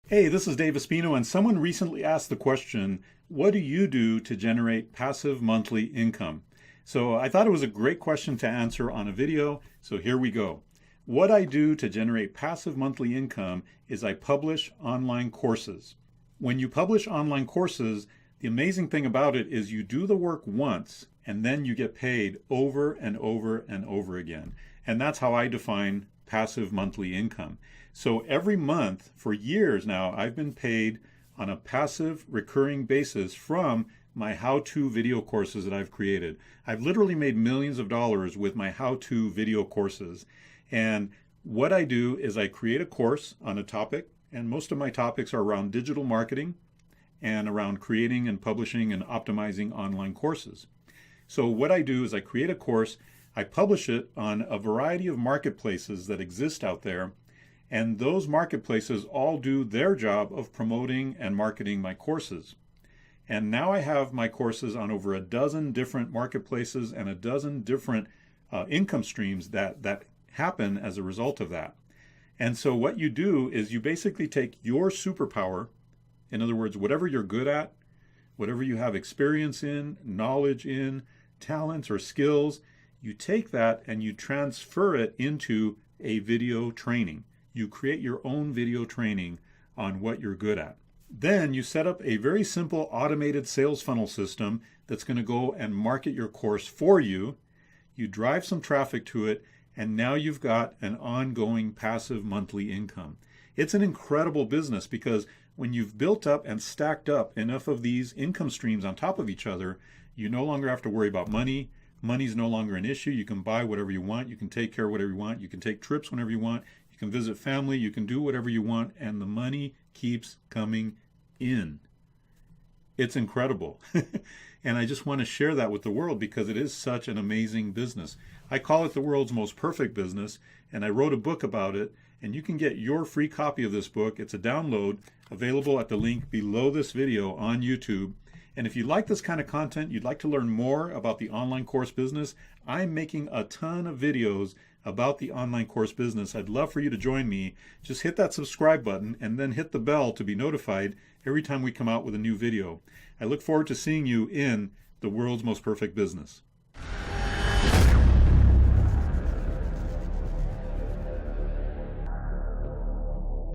Hey, this is Dave Espino, and someone recently asked the question, what do you do to generate passive monthly income? So I thought it was a great question to answer on a video, so here we go. What I do to generate passive monthly income is I publish online courses. When you publish online courses, the amazing thing about it is you do the work once and then you get paid over and over and over again. And that's how I define passive monthly income. So every month for years now, I've been paid on a passive recurring basis from my how-to video courses that I've created. I've literally made millions of dollars with my how-to video courses. And what I do is I create a course on a topic, and most of my topics are around digital marketing and around creating and publishing and optimizing online courses. So what I do is I create a course, I publish it on a variety of marketplaces that exist out there, and those marketplaces all do their job of promoting and marketing my courses. And now I have my courses on over a dozen different marketplaces and a dozen different income streams that happen as a result of that. And so what you do is you basically take your superpower, in other words, whatever you're good at, whatever you have experience in, knowledge in, talents or skills, you take that and you transfer it into a video training. You create your own video training on what you're good at. Then you set up a very simple automated sales funnel system that's going to go and market your course for you. You drive some traffic to it, and now you've got an ongoing passive monthly income. It's an incredible business because when you've built up and stacked up enough of these income streams on top of each other, you no longer have to worry about money. Money's no longer an issue. You can buy whatever you want. You can take care of whatever you want. You can take trips whenever you want. You can visit family. You can do whatever you want, and the money keeps coming in. It's incredible. And I just want to share that with the world because it is such an amazing business. I call it the world's most perfect business, and I wrote a book about it, and you can get your free copy of this book. It's a download available at the link below this video on YouTube. And if you like this kind of content, you'd like to learn more about the online course business, I'm making a ton of videos about the online course business. I'd love for you to join me. Just hit that subscribe button and then hit the bell to be notified every time we come out with a new video. I look forward to seeing you in the world's most perfect business.